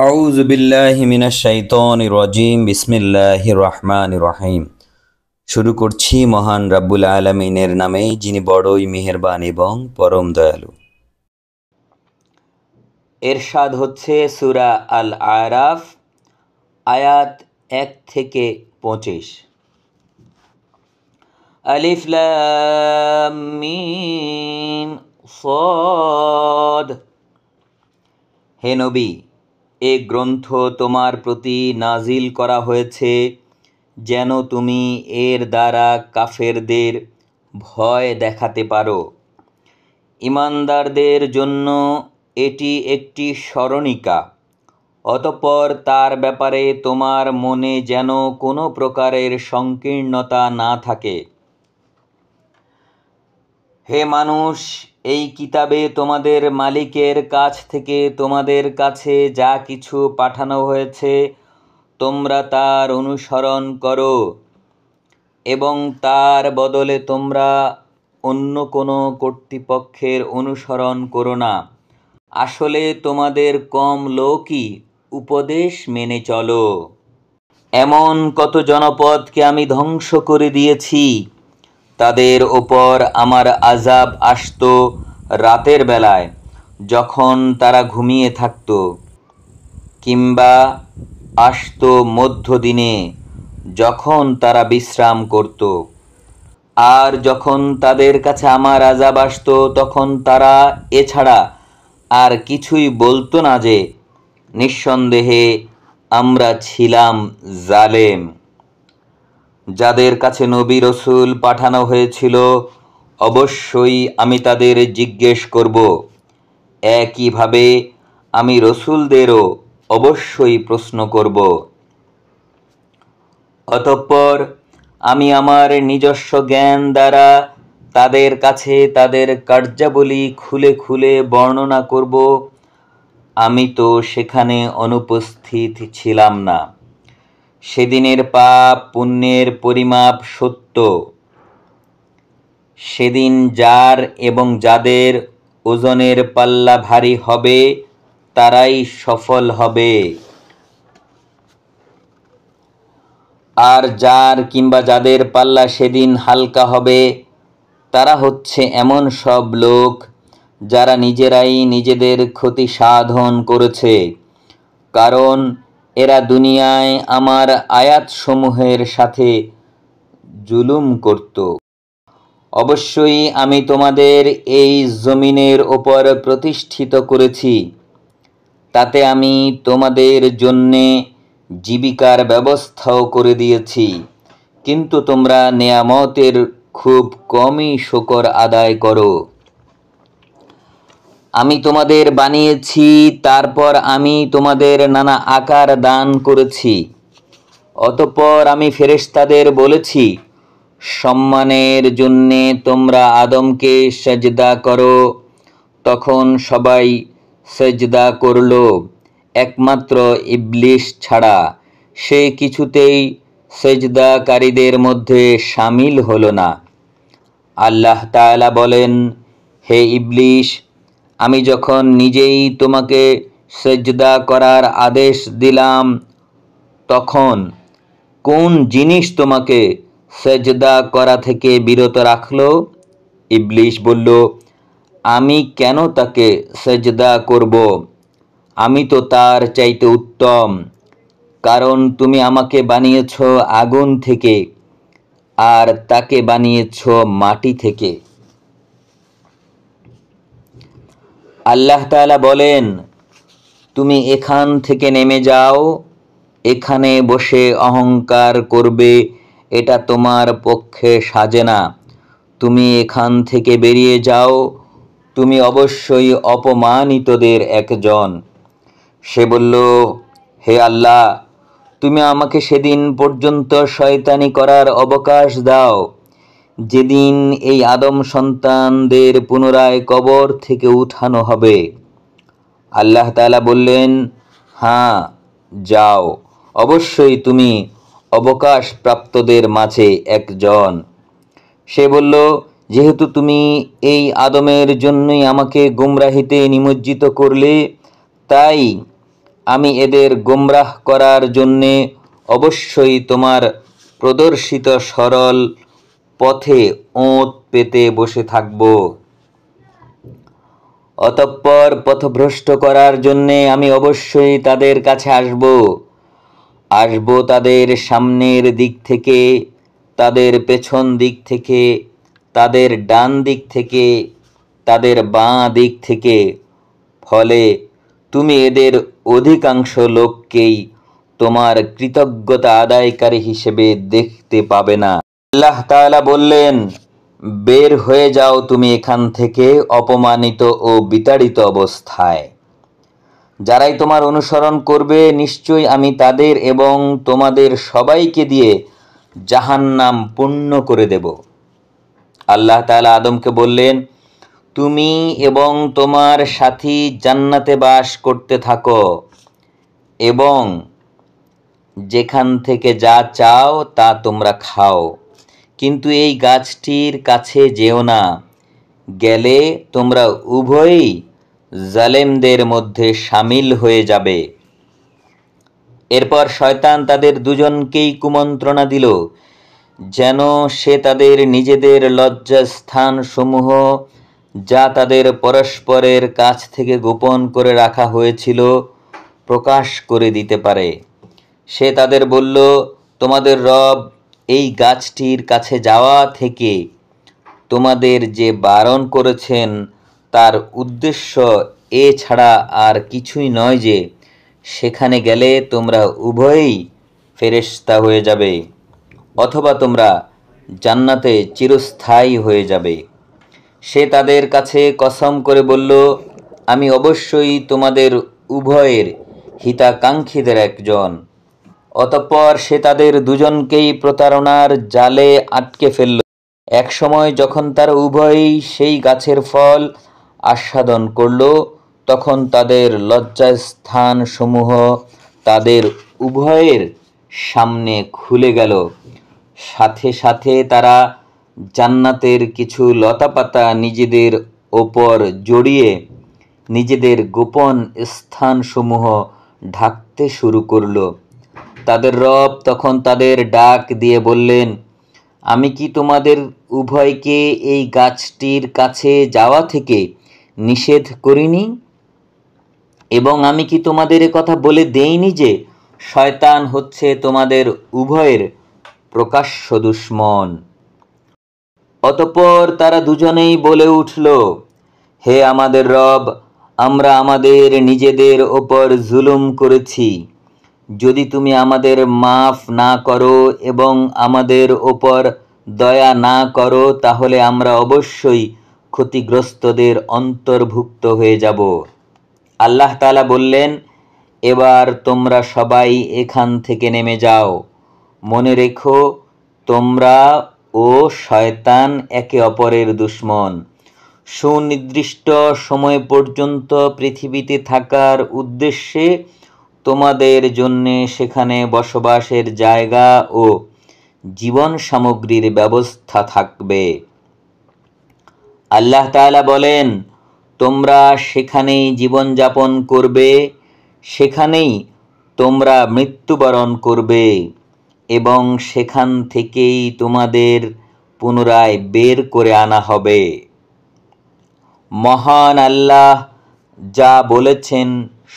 আউযু বিল্লাহি মিনাশ শাইতানির রাজিম। বিসমিল্লাহির রহমানির রহিম। শুরু করছি মহান রাব্বুল আলামিনের নামে, যিনি বড়ই মেহেরবান এবং পরম দয়ালু। এরশাদ হচ্ছে সূরা আল আরাফ, আয়াত 1 থেকে 25। আলিফ লাম মিম সাদ। হে নবী, এ গ্রন্থ তোমার প্রতি নাজিল করা হয়েছে যেন তুমি এর দ্বারা কাফেরদের ভয় দেখাতে পারো। ঈমানদারদের জন্য এটি একটি স্মরণিকা। অতঃপর তার ব্যাপারে তোমার মনে যেন কোনো প্রকারের সংকীর্ণতা না থাকে। হে মানুষ, এই কিতাবে তোমাদের মালিকের কাছ থেকে তোমাদের কাছে যা কিছু পাঠানো হয়েছে তোমরা তার অনুসরণ করো এবং তার বদলে তোমরা অন্য কোনো কর্তৃপক্ষের অনুসরণ করো না। আসলে তোমাদের কম লোকই উপদেশ মেনে চলো। এমন কত জনপদকে আমি ধ্বংস করে দিয়েছি, তাদের ওপর আমার আযাব আসতো রাতের বেলায় যখন তারা ঘুমিয়ে থাকত, কিংবা আসতো মধ্যদিনে যখন তারা বিশ্রাম করত। আর যখন তাদের কাছে আমার আযাব আসতো তখন তারা এছাড়া আর কিছুই বলতো না যে নিঃসন্দেহে আমরা ছিলাম জালেম। যাদের কাছে নবী রসুল পাঠানো হয়েছিল অবশ্যই আমি তাদের জিজ্ঞেস করব, একইভাবে আমি রসুলদেরও অবশ্যই প্রশ্ন করব। অতঃপর আমি আমার নিজস্ব জ্ঞান দ্বারা তাদের কাছে তাদের কার্যাবলী খুলে খুলে বর্ণনা করব। আমি তো সেখানে অনুপস্থিত ছিলাম না। সেদিনের পাপ পুণ্যের পরিমাপ সত্য। সেদিন যার এবং যাদের ওজনের পাল্লা ভারী হবে তারাই সফল হবে। আর যার কিংবা যাদের পাল্লা সেদিন হালকা হবে তারা হচ্ছে এমন সব লোক যারা নিজেরাই নিজেদের ক্ষতি সাধন করেছে, কারণ এরা দুনিয়ায় আমার আয়াতসমূহের সাথে জুলুম করত। অবশ্যই আমি তোমাদের এই জমিনের ওপর প্রতিষ্ঠিত করেছি, তাতে আমি তোমাদের জন্যে জীবিকার ব্যবস্থাও করে দিয়েছি, কিন্তু তোমরা নেয়ামতের খুব কমই শুকর আদায় করো। আমি তোমাদের বানিয়েছি, তারপর আমি তোমাদের নানা আকার দান করেছি। অতঃপর আমি ফেরেশতাদের বলেছি, সম্মানের জন্যে তোমরা আদমকে সেজদা করো। তখন সবাই সেজদা করল একমাত্র ইবলিস ছাড়া। সে কিছুতেই সেজদাকারীদের মধ্যে শামিল হলো না। আল্লাহ তাআলা বলেন, হে ইবলিস, আমি যখন নিজেই তোমাকে সেজদা করার আদেশ দিলাম তখন কোন জিনিস তোমাকে সেজদা করা থেকে বিরত রাখলো? ইবলিস বলল, আমি কেন তাকে সেজদা করব? আমি তো তার চাইতে উত্তম, কারণ তুমি আমাকে বানিয়েছ আগুন থেকে আর তাকে বানিয়েছ মাটি থেকে। আল্লাহ তাআলা বলেন, তুমি এখান থেকে নেমে যাও। এখানে বসে অহংকার করবে এটা তোমার পক্ষে সাজে না। তুমি এখান থেকে বেরিয়ে যাও, তুমি অবশ্যই অপমানিতদের একজন। সে বলল, হে আল্লাহ, তুমি আমাকে সেদিন পর্যন্ত শয়তানি করার অবকাশ দাও যেদিন এই আদম সন্তানদের পুনরায় কবর থেকে উঠানো হবে। আল্লাহ তাআলা বললেন, হ্যাঁ, যাও, অবশ্যই তুমি অবকাশ প্রাপ্তদের মাঝে একজন। সে বলল, যেহেতু তুমি এই আদমের জন্যই আমাকে গুমরাহিতে নিমজ্জিত করলে, তাই আমি এদের গোমরাহ করার জন্যে অবশ্যই তোমার প্রদর্শিত সরল পথে ওঁত পেতে বসে থাকব। অতঃপর পথভ্রষ্ট করার জন্যে আমি অবশ্যই তাদের কাছে আসব তাদের সামনের দিক থেকে, তাদের পেছন দিক থেকে, তাদের ডান দিক থেকে, তাদের বাঁ দিক থেকে। ফলে তুমি এদের অধিকাংশ লোককেই তোমার কৃতজ্ঞতা আদায়কারী হিসেবে দেখতে পাবে না। আল্লাহ তাআলা বললেন, বের হয়ে যাও তুমি এখান থেকে অপমানিত ও বিতাড়িত অবস্থায়। যারাই তোমার অনুসরণ করবে নিশ্চয়ই আমি তাদের এবং তোমাদের সবাইকে দিয়ে জাহান্নাম পূর্ণ করে দেব। আল্লাহ তাআলা আদমকে বললেন, তুমি এবং তোমার সাথী জান্নাতে বাস করতে থাকো এবং যেখান থেকে যা চাও তা তোমরা খাও, কিন্তু এই গাছটির কাছে যেও না, গেলে তোমরা উভয়ই জালেমদের মধ্যে শামিল হয়ে যাবে। এরপর শয়তান তাদের দুজনকেই কুমন্ত্রণা দিল যেন সে তাদের নিজেদের লজ্জাস্থান সমূহ যা তাদের পরস্পরের কাছ থেকে গোপন করে রাখা হয়েছিল প্রকাশ করে দিতে পারে। সে তাদের বলল, তোমাদের রব এই গাছটির কাছে যাওয়া থেকে তোমাদের যে বারণ করেছেন তার উদ্দেশ্য এ ছাড়া আর কিছুই নয় যে সেখানে গেলে তোমরা উভয়ই ফেরেশতা হয়ে যাবে অথবা তোমরা জান্নাতে চিরস্থায়ী হয়ে যাবে। সে তাদের কাছে কসম করে বলল, আমি অবশ্যই তোমাদের উভয়ের হিতাকাঙ্ক্ষীদের একজন। অতঃপর সে তাদের দুজনকেই প্রতারণার জালে আটকে ফেলল। এক সময় যখন তারা উভয়েই সেই গাছের ফল আস্বাদন করল, তখন তাদের লজ্জাস্থান সমূহ তাদের উভয়ের সামনে খুলে গেল। সাথে সাথে তারা জান্নাতের কিছু লতাপাতা নিজেদের ওপর জড়িয়ে নিজেদের গোপন স্থানসমূহ ঢাকতে শুরু করল। তাদের রব তখন তাদের ডাক দিয়ে বললেন, আমি কি তোমাদের উভয়কে এই গাছটির কাছে যাওয়া থেকে নিষেধ করিনি? এবং আমি কি তোমাদের কথা বলে দেইনি যে শয়তান হচ্ছে তোমাদের উভয়ের প্রকাশ্য দুশমন? অতঃপর তারা দুজনেই বলে উঠল, হে আমাদের রব, আমরা আমাদের নিজেদের ওপর জুলুম করেছি। যদি তুমি আমাদের মাফ না করো এবং আমাদের ওপর দয়া না করো তাহলে আমরা অবশ্যই ক্ষতিগ্রস্তদের অন্তর্ভুক্ত হয়ে যাব। আল্লাহ তাআলা বললেন, এবার তোমরা সবাই এখান থেকে নেমে যাও। মনে রেখো, তোমরা ও শয়তান একে অপরের দুশমন। সুনির্দিষ্ট সময় পর্যন্ত পৃথিবীতে থাকার উদ্দেশ্যে তোমাদের জন্যে সেখানে বসবাসের জায়গা ও জীবন সামগ্রীর ব্যবস্থা থাকবে। আল্লাহ তাআলা বলেন, তোমরা সেখানেই জীবনযাপন করবে, সেখানেই তোমরা মৃত্যুবরণ করবে এবং সেখান থেকেই তোমাদের পুনরায় বের করে আনা হবে। মহান আল্লাহ যা বলেছেন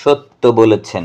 সত্য বলেছেন।